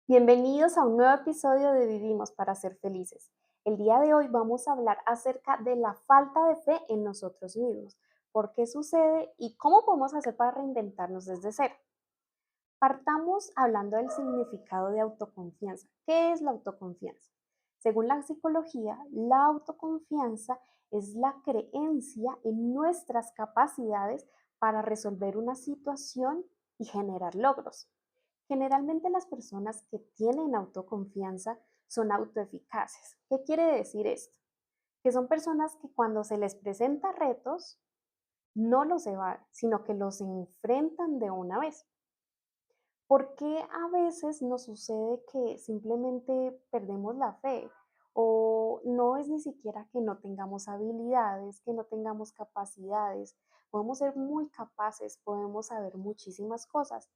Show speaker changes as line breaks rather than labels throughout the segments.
Bienvenidos a un nuevo episodio de Vivimos para ser felices. El día de hoy vamos a hablar acerca de la falta de fe en nosotros mismos, por qué sucede y cómo podemos hacer para reinventarnos desde cero. Partamos hablando del significado de autoconfianza. ¿Qué es la autoconfianza? Según la psicología, la autoconfianza es la creencia en nuestras capacidades para resolver una situación y generar logros. Generalmente las personas que tienen autoconfianza son autoeficaces. ¿Qué quiere decir esto? Que son personas que cuando se les presenta retos, no los evaden, sino que los enfrentan de una vez. ¿Por qué a veces nos sucede que simplemente perdemos la fe? O no es ni siquiera que no tengamos habilidades, que no tengamos capacidades. Podemos ser muy capaces, podemos saber muchísimas cosas,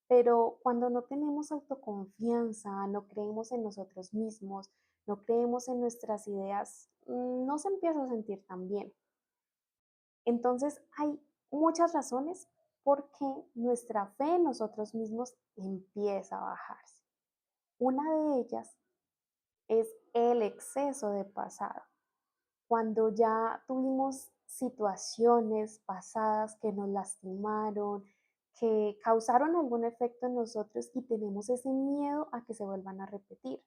pero cuando no tenemos autoconfianza, no creemos en nosotros mismos, no creemos en nuestras ideas, no se empieza a sentir tan bien. Entonces hay muchas razones por qué nuestra fe en nosotros mismos empieza a bajarse. Una de ellas es el exceso de pasado. Cuando ya tuvimos situaciones pasadas que nos lastimaron, que causaron algún efecto en nosotros y tenemos ese miedo a que se vuelvan a repetir.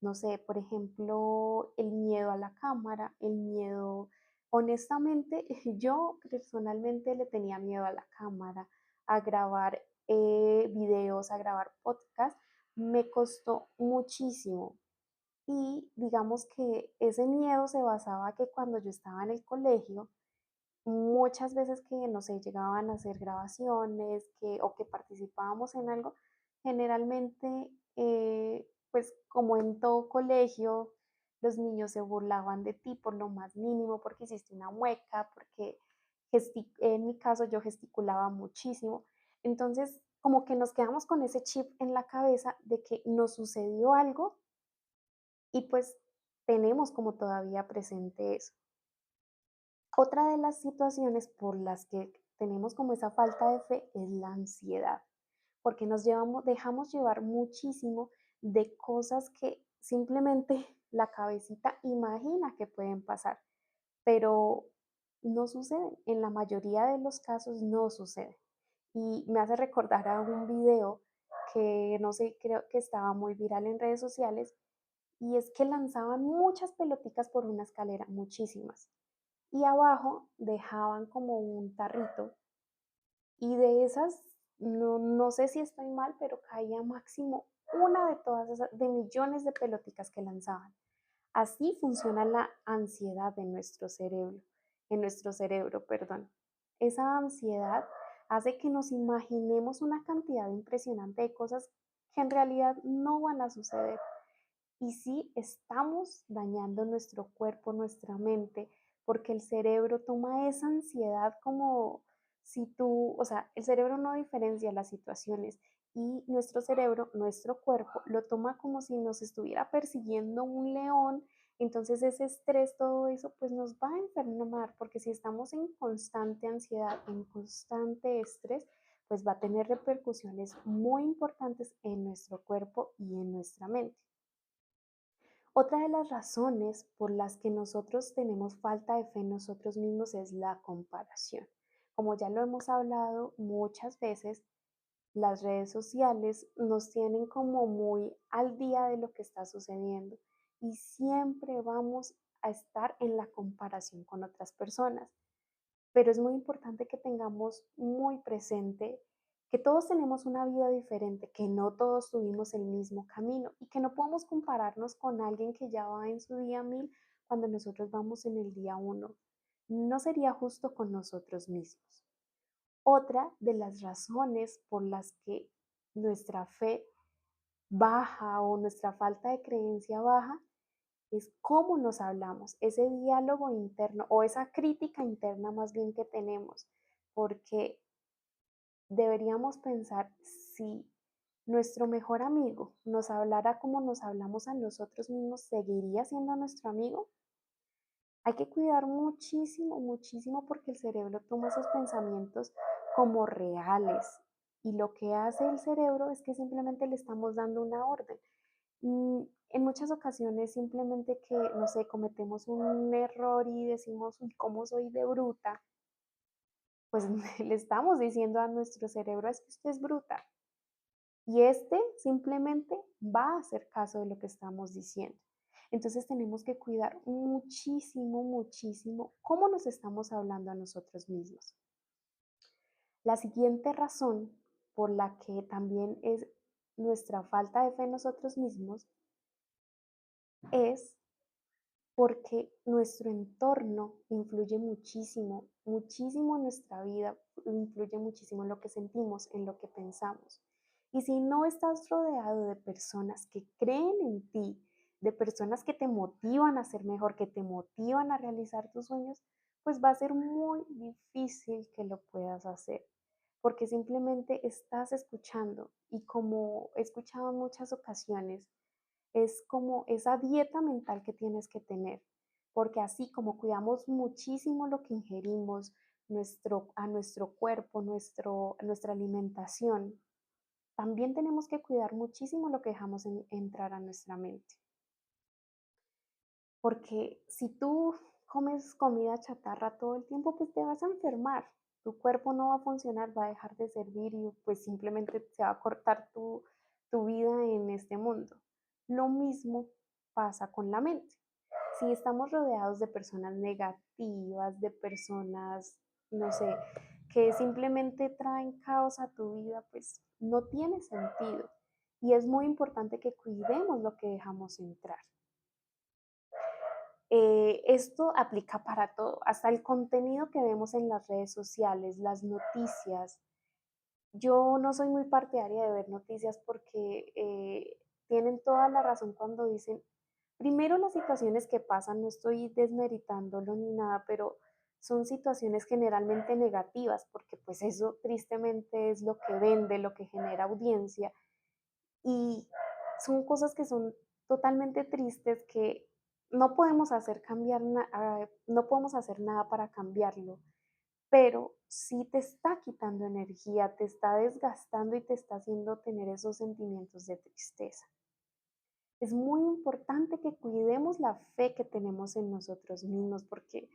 No sé, por ejemplo, el miedo a la cámara, el miedo, honestamente, yo personalmente le tenía miedo a la cámara, a grabar videos, a grabar podcast, me costó muchísimo. Y digamos que ese miedo se basaba que cuando yo estaba en el colegio, muchas veces que, no sé, llegaban a hacer grabaciones o que participábamos en algo, generalmente, pues como en todo colegio, los niños se burlaban de ti por lo más mínimo, porque hiciste una mueca, porque en mi caso yo gesticulaba muchísimo. Entonces, como que nos quedamos con ese chip en la cabeza de que nos sucedió algo y pues tenemos como todavía presente eso. Otra de las situaciones por las que tenemos como esa falta de fe es la ansiedad, porque dejamos llevar muchísimo de cosas que simplemente la cabecita imagina que pueden pasar, pero no suceden. En la mayoría de los casos no sucede. Y me hace recordar a un video que no sé, creo que estaba muy viral en redes sociales, y es que lanzaban muchas pelotitas por una escalera, muchísimas, y abajo dejaban como un tarrito y de esas, no sé si estoy mal, pero caía máximo una de todas esas, de millones de pelotitas que lanzaban. Así funciona la ansiedad en nuestro cerebro, perdón. Esa ansiedad hace que nos imaginemos una cantidad impresionante de cosas que en realidad no van a suceder. Y sí estamos dañando nuestro cuerpo, nuestra mente, porque el cerebro toma esa ansiedad como si tú, o sea, el cerebro no diferencia las situaciones y nuestro cerebro, nuestro cuerpo, lo toma como si nos estuviera persiguiendo un león. Entonces ese estrés, todo eso, pues nos va a enfermar, porque si estamos en constante ansiedad, en constante estrés, pues va a tener repercusiones muy importantes en nuestro cuerpo y en nuestra mente. Otra de las razones por las que nosotros tenemos falta de fe en nosotros mismos es la comparación. Como ya lo hemos hablado muchas veces, las redes sociales nos tienen como muy al día de lo que está sucediendo y siempre vamos a estar en la comparación con otras personas. Pero es muy importante que tengamos muy presente que todos tenemos una vida diferente, que no todos tuvimos el mismo camino y que no podemos compararnos con alguien que ya va en su día 1000 cuando nosotros vamos en el día 1. No sería justo con nosotros mismos. Otra de las razones por las que nuestra fe baja o nuestra falta de creencia baja es cómo nos hablamos, ese diálogo interno o esa crítica interna más bien que tenemos, porque deberíamos pensar si nuestro mejor amigo nos hablara como nos hablamos a nosotros mismos, ¿seguiría siendo nuestro amigo? Hay que cuidar muchísimo, muchísimo porque el cerebro toma esos pensamientos como reales. Y lo que hace el cerebro es que simplemente le estamos dando una orden. En muchas ocasiones simplemente que, no sé, cometemos un error y decimos, uy, ¿cómo soy de bruta? Pues le estamos diciendo a nuestro cerebro, es que usted es bruta. Y este simplemente va a hacer caso de lo que estamos diciendo. Entonces tenemos que cuidar muchísimo, muchísimo cómo nos estamos hablando a nosotros mismos. La siguiente razón por la que también es nuestra falta de fe en nosotros mismos es porque nuestro entorno influye muchísimo, muchísimo en nuestra vida, influye muchísimo en lo que sentimos, en lo que pensamos. Y si no estás rodeado de personas que creen en ti, de personas que te motivan a ser mejor, que te motivan a realizar tus sueños, pues va a ser muy difícil que lo puedas hacer, porque simplemente estás escuchando y como he escuchado en muchas ocasiones, es como esa dieta mental que tienes que tener, porque así como cuidamos muchísimo lo que ingerimos, a nuestro cuerpo, nuestra alimentación, también tenemos que cuidar muchísimo lo que dejamos entrar a nuestra mente. Porque si tú comes comida chatarra todo el tiempo, pues te vas a enfermar. Tu cuerpo no va a funcionar, va a dejar de servir y pues simplemente se va a cortar tu vida en este mundo. Lo mismo pasa con la mente. Si estamos rodeados de personas negativas, de personas, no sé, que simplemente traen caos a tu vida, pues no tiene sentido. Y es muy importante que cuidemos lo que dejamos entrar. Esto aplica para todo, hasta el contenido que vemos en las redes sociales, las noticias. Yo no soy muy partidaria de ver noticias porque tienen toda la razón cuando dicen, primero las situaciones que pasan, no estoy desmeritándolo ni nada, pero son situaciones generalmente negativas, porque pues eso tristemente es lo que vende, lo que genera audiencia, y son cosas que son totalmente tristes que no podemos hacer no podemos hacer nada para cambiarlo, pero sí te está quitando energía, te está desgastando y te está haciendo tener esos sentimientos de tristeza. Es muy importante que cuidemos la fe que tenemos en nosotros mismos, porque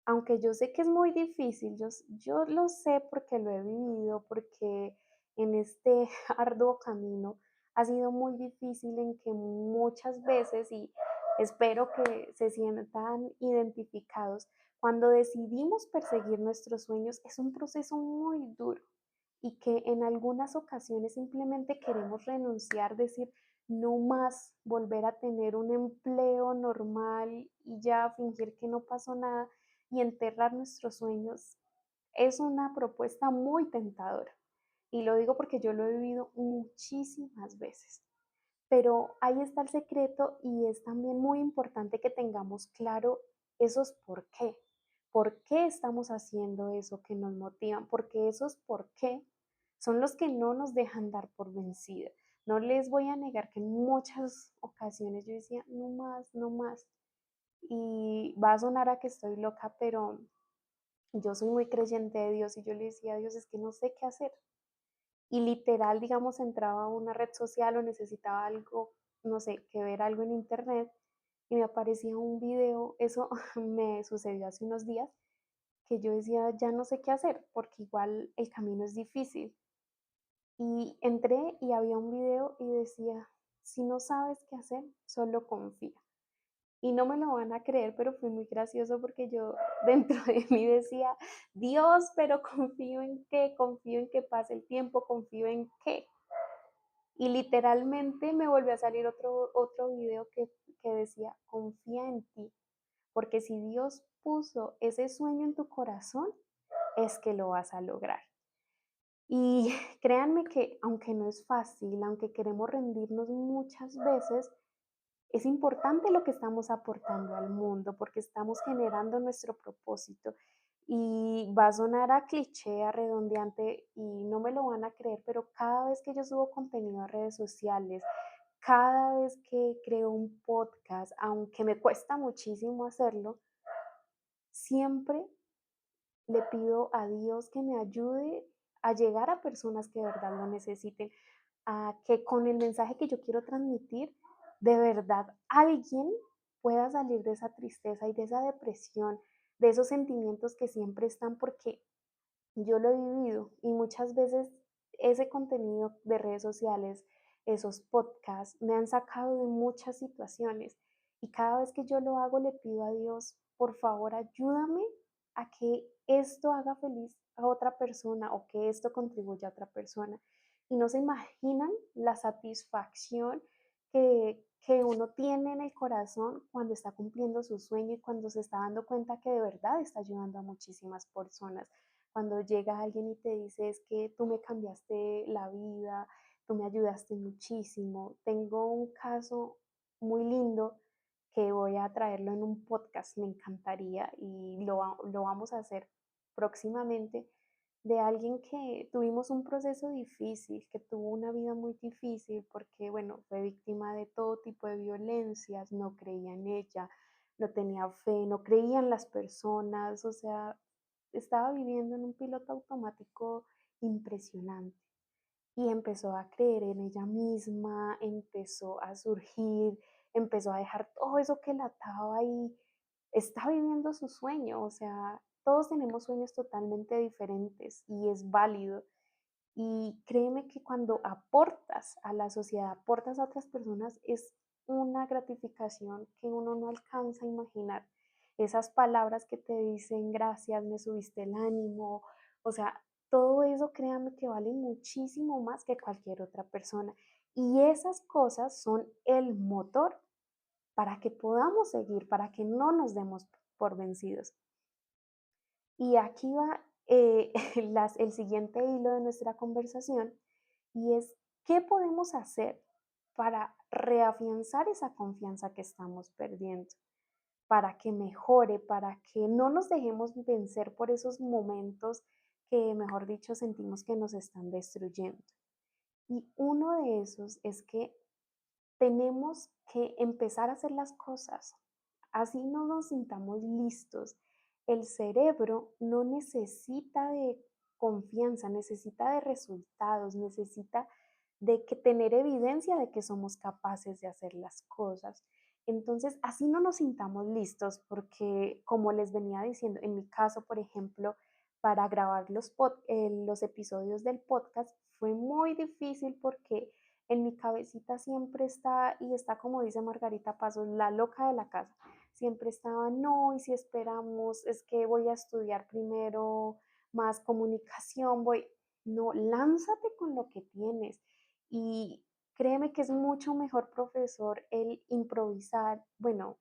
aunque yo sé que es muy difícil, yo lo sé porque lo he vivido, porque en este arduo camino ha sido muy difícil en que muchas veces, y espero que se sientan identificados, cuando decidimos perseguir nuestros sueños es un proceso muy duro y que en algunas ocasiones simplemente queremos renunciar, decir, no más volver a tener un empleo normal y ya fingir que no pasó nada y enterrar nuestros sueños es una propuesta muy tentadora. Y lo digo porque yo lo he vivido muchísimas veces. Pero ahí está el secreto y es también muy importante que tengamos claro esos por qué. ¿Por qué estamos haciendo eso que nos motivan? Porque esos por qué son los que no nos dejan dar por vencida. No les voy a negar que en muchas ocasiones yo decía, no más, no más. Y va a sonar a que estoy loca, pero yo soy muy creyente de Dios y yo le decía a Dios, es que no sé qué hacer. Y literal, digamos, entraba a una red social o necesitaba algo, no sé, que ver algo en internet y me aparecía un video, eso me sucedió hace unos días, que yo decía, ya no sé qué hacer, porque igual el camino es difícil. Y entré y había un video y decía, si no sabes qué hacer, solo confía. Y no me lo van a creer, pero fue muy gracioso porque yo dentro de mí decía, Dios, pero confío en que pase el tiempo, confío en qué. Y literalmente me volvió a salir otro video que decía, confía en ti, porque si Dios puso ese sueño en tu corazón, es que lo vas a lograr. Y créanme que aunque no es fácil, aunque queremos rendirnos muchas veces, es importante lo que estamos aportando al mundo porque estamos generando nuestro propósito. Y va a sonar a cliché, a redondeante y no me lo van a creer, pero cada vez que yo subo contenido a redes sociales, cada vez que creo un podcast, aunque me cuesta muchísimo hacerlo, siempre le pido a Dios que me ayude a llegar a personas que de verdad lo necesiten, a que con el mensaje que yo quiero transmitir, de verdad alguien pueda salir de esa tristeza y de esa depresión, de esos sentimientos que siempre están, porque yo lo he vivido y muchas veces ese contenido de redes sociales, esos podcasts, me han sacado de muchas situaciones y cada vez que yo lo hago le pido a Dios, por favor, ayúdame a que esto haga feliz a otra persona o que esto contribuya a otra persona. Y no se imaginan la satisfacción que uno tiene en el corazón cuando está cumpliendo su sueño y cuando se está dando cuenta que de verdad está ayudando a muchísimas personas. Cuando llega alguien y te dice, es que tú me cambiaste la vida, tú me ayudaste muchísimo. Tengo un caso muy lindo que voy a traerlo en un podcast, me encantaría y lo vamos a hacer próximamente, de alguien que tuvimos un proceso difícil, que tuvo una vida muy difícil porque, bueno, fue víctima de todo tipo de violencias, no creía en ella, no tenía fe, no creía en las personas, o sea, estaba viviendo en un piloto automático impresionante y empezó a creer en ella misma, empezó a surgir, empezó a dejar todo eso que la ataba y está viviendo su sueño. O sea, todos tenemos sueños totalmente diferentes y es válido. Y créeme que cuando aportas a la sociedad, aportas a otras personas, es una gratificación que uno no alcanza a imaginar. Esas palabras que te dicen gracias, me subiste el ánimo, o sea, todo eso créame que vale muchísimo más que cualquier otra persona. Y esas cosas son el motor para que podamos seguir, para que no nos demos por vencidos. Y aquí va el siguiente hilo de nuestra conversación y es qué podemos hacer para reafianzar esa confianza que estamos perdiendo, para que mejore, para que no nos dejemos vencer por esos momentos que, mejor dicho, sentimos que nos están destruyendo. Y uno de esos es que tenemos que empezar a hacer las cosas. Así no nos sintamos listos. El cerebro no necesita de confianza, necesita de resultados, necesita de que tener evidencia de que somos capaces de hacer las cosas. Entonces, así no nos sintamos listos porque, como les venía diciendo, en mi caso, por ejemplo, para grabar los episodios del podcast fue muy difícil porque en mi cabecita siempre está, y está como dice Margarita Pasos, la loca de la casa. Siempre estaba, no, y si esperamos, es que voy a estudiar primero más comunicación, no, lánzate con lo que tienes. Y créeme que es mucho mejor, profesor, el improvisar. Bueno,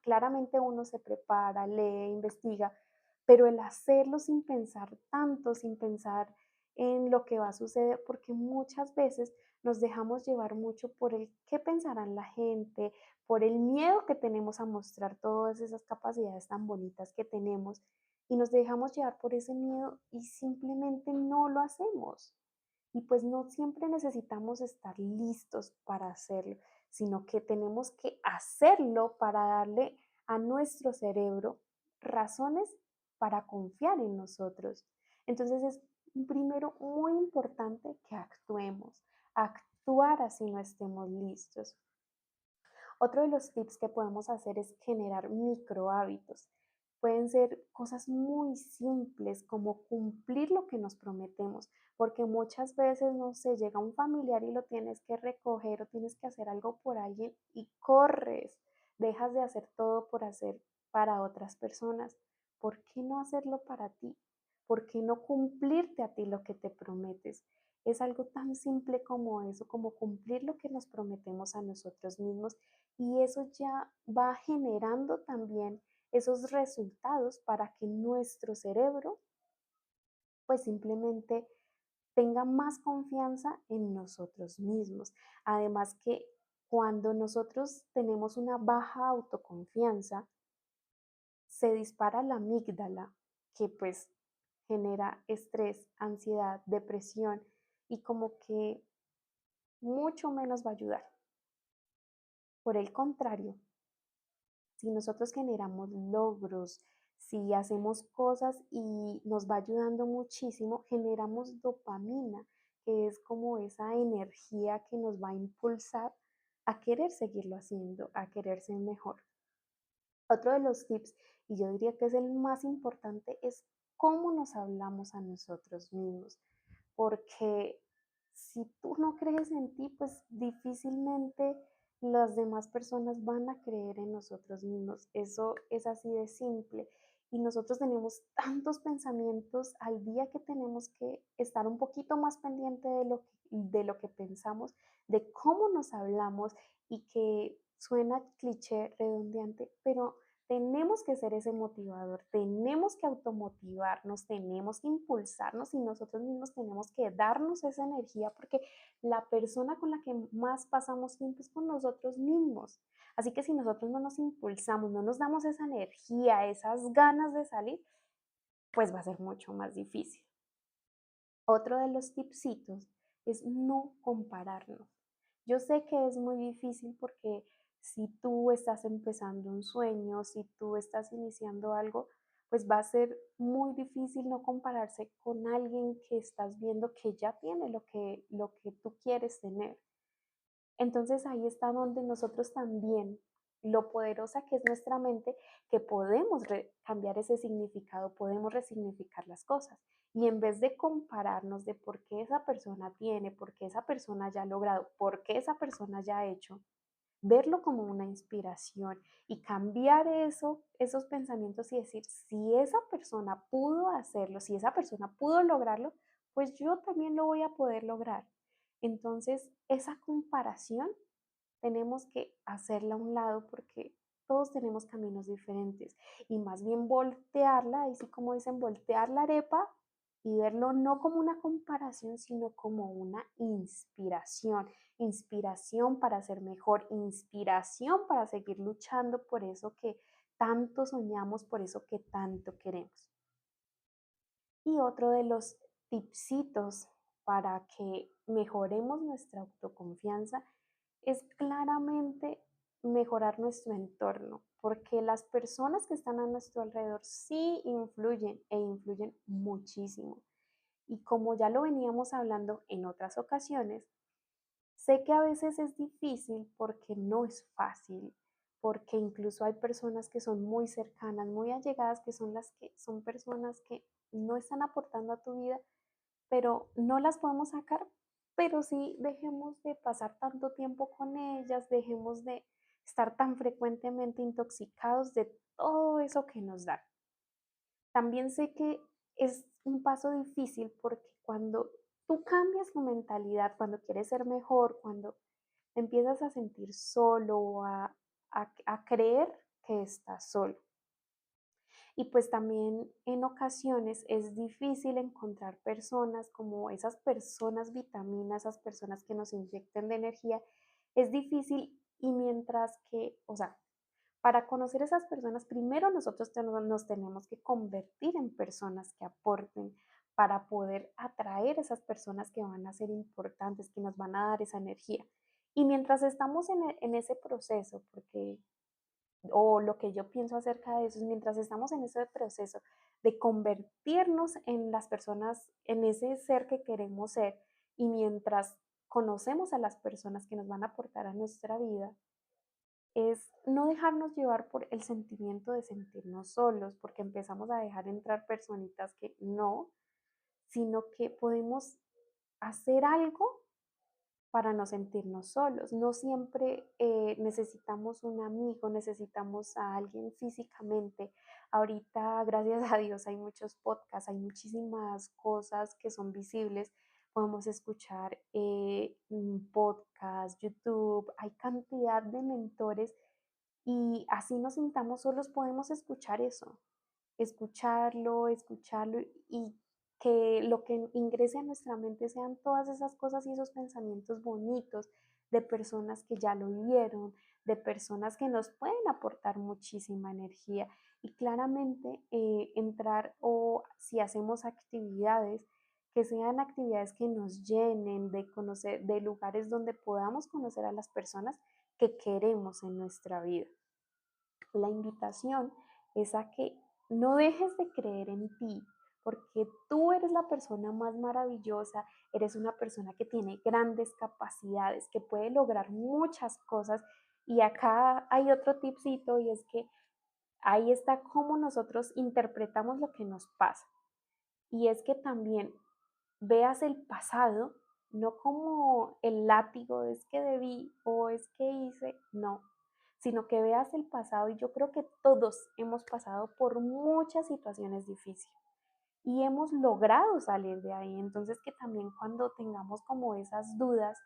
claramente uno se prepara, lee, investiga, pero el hacerlo sin pensar tanto, sin pensar en lo que va a suceder, porque muchas veces nos dejamos llevar mucho por el qué pensarán la gente, por el miedo que tenemos a mostrar todas esas capacidades tan bonitas que tenemos y nos dejamos llevar por ese miedo y simplemente no lo hacemos. Y pues no siempre necesitamos estar listos para hacerlo, sino que tenemos que hacerlo para darle a nuestro cerebro razones para confiar en nosotros. Entonces es primero muy importante que actuemos, actuar así no estemos listos. Otro de los tips que podemos hacer es generar micro hábitos. Pueden ser cosas muy simples como cumplir lo que nos prometemos, porque muchas veces, no sé, llega un familiar y lo tienes que recoger o tienes que hacer algo por alguien y corres, dejas de hacer todo por hacer para otras personas. ¿Por qué no hacerlo para ti? ¿Por qué no cumplirte a ti lo que te prometes? Es algo tan simple como eso, como cumplir lo que nos prometemos a nosotros mismos y eso ya va generando también esos resultados para que nuestro cerebro pues simplemente tenga más confianza en nosotros mismos. Además que cuando nosotros tenemos una baja autoconfianza, se dispara la amígdala, que pues genera estrés, ansiedad, depresión y como que mucho menos va a ayudar. Por el contrario, si nosotros generamos logros, Si hacemos cosas y nos va ayudando muchísimo, generamos dopamina, que es como esa energía que nos va a impulsar a querer seguirlo haciendo, a querer ser mejor. Otro de los tips, y yo diría que es el más importante, es cómo nos hablamos a nosotros mismos, porque si tú no crees en ti, pues difícilmente las demás personas van a creer en nosotros mismos. Eso es así de simple. Y nosotros tenemos tantos pensamientos al día que tenemos que estar un poquito más pendiente de lo que pensamos, de cómo nos hablamos y que suena cliché, redundante, pero tenemos que ser ese motivador, tenemos que automotivarnos, tenemos que impulsarnos y nosotros mismos tenemos que darnos esa energía porque la persona con la que más pasamos tiempo es con nosotros mismos. Así que si nosotros no nos impulsamos, no nos damos esa energía, esas ganas de salir, pues va a ser mucho más difícil. Otro de los tipsitos es no compararnos. Yo sé que es muy difícil porque si tú estás empezando un sueño, si tú estás iniciando algo, pues va a ser muy difícil no compararse con alguien que estás viendo que ya tiene lo que tú quieres tener. Entonces ahí está donde nosotros también, lo poderosa que es nuestra mente, que podemos cambiar ese significado, podemos resignificar las cosas. Y en vez de compararnos de por qué esa persona tiene, por qué esa persona ya ha logrado, por qué esa persona ya ha hecho, verlo como una inspiración y cambiar esos pensamientos y decir, si esa persona pudo hacerlo, si esa persona pudo lograrlo, pues yo también lo voy a poder lograr. Entonces, esa comparación tenemos que hacerla a un lado porque todos tenemos caminos diferentes y más bien voltearla, así como dicen, voltear la arepa y verlo no como una comparación, sino como una inspiración, inspiración para ser mejor, inspiración para seguir luchando por eso que tanto soñamos, por eso que tanto queremos. Y otro de los tipsitos para que mejoremos nuestra autoconfianza es claramente mejorar nuestro entorno, porque las personas que están a nuestro alrededor sí influyen e influyen muchísimo. Y como ya lo veníamos hablando en otras ocasiones, sé que a veces es difícil porque no es fácil, porque incluso hay personas que son muy cercanas, muy allegadas, que son las que son personas que no están aportando a tu vida, pero no las podemos sacar, pero sí dejemos de pasar tanto tiempo con ellas, dejemos de estar tan frecuentemente intoxicados de todo eso que nos da. También sé que es un paso difícil porque cuando tú cambias tu mentalidad, cuando quieres ser mejor, cuando empiezas a sentir solo, a creer que estás solo. Y pues también en ocasiones es difícil encontrar personas como esas personas vitaminas, esas personas que nos inyecten de energía. Es difícil y mientras que, o sea, para conocer a esas personas, primero nosotros nos tenemos que convertir en personas que aporten para poder atraer a esas personas que van a ser importantes, que nos van a dar esa energía. Y mientras estamos en ese proceso, porque o lo que yo pienso acerca de eso es mientras estamos en ese proceso de convertirnos en las personas, en ese ser que queremos ser, y mientras conocemos a las personas que nos van a aportar a nuestra vida, es no dejarnos llevar por el sentimiento de sentirnos solos, porque empezamos a dejar entrar personitas que no, sino que podemos hacer algo para no sentirnos solos. No siempre necesitamos un amigo, necesitamos a alguien físicamente. Ahorita, gracias a Dios, hay muchos podcasts, hay muchísimas cosas que son visibles. Podemos escuchar podcasts, YouTube, hay cantidad de mentores y así nos sintamos solos, podemos escuchar eso, escucharlo y que lo que ingrese a nuestra mente sean todas esas cosas y esos pensamientos bonitos de personas que ya lo vivieron, de personas que nos pueden aportar muchísima energía y claramente entrar o si hacemos actividades que sean actividades que nos llenen de conocer, de lugares donde podamos conocer a las personas que queremos en nuestra vida. La invitación es a que no dejes de creer en ti, porque tú eres la persona más maravillosa, eres una persona que tiene grandes capacidades, que puede lograr muchas cosas. Y acá hay otro tipcito y es que ahí está cómo nosotros interpretamos lo que nos pasa. Y es que también veas el pasado, no como el látigo, es que debí o es que hice, no, sino que veas el pasado y yo creo que todos hemos pasado por muchas situaciones difíciles y hemos logrado salir de ahí. Entonces que también cuando tengamos como esas dudas,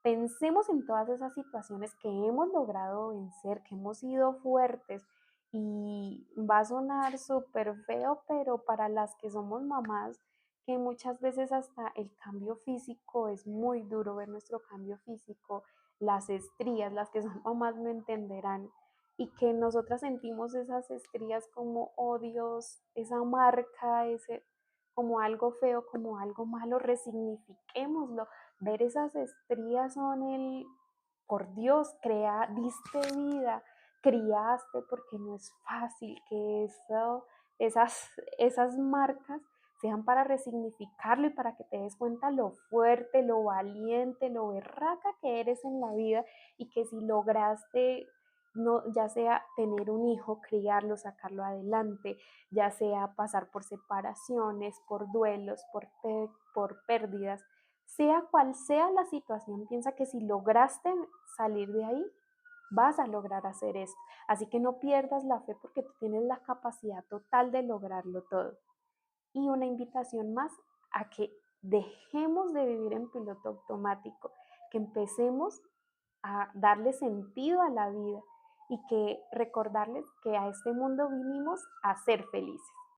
pensemos en todas esas situaciones que hemos logrado vencer, que hemos sido fuertes y va a sonar súper feo, pero para las que somos mamás, que muchas veces hasta el cambio físico es muy duro ver nuestro cambio físico, las estrías, las que son mamás me entenderán, y que nosotras sentimos esas estrías como, oh Dios, esa marca, ese, como algo feo, como algo malo, resignifiquémoslo. Ver esas estrías son el, por Dios, diste vida, criaste, porque no es fácil que esas marcas sean para resignificarlo y para que te des cuenta lo fuerte, lo valiente, lo berraca que eres en la vida y que si lograste, no, ya sea tener un hijo, criarlo, sacarlo adelante, ya sea pasar por separaciones, por duelos, por pérdidas, sea cual sea la situación, piensa que si lograste salir de ahí, vas a lograr hacer esto. Así que no pierdas la fe porque tú tienes la capacidad total de lograrlo todo. Y una invitación más a que dejemos de vivir en piloto automático, que empecemos a darle sentido a la vida y que recordarles que a este mundo vinimos a ser felices.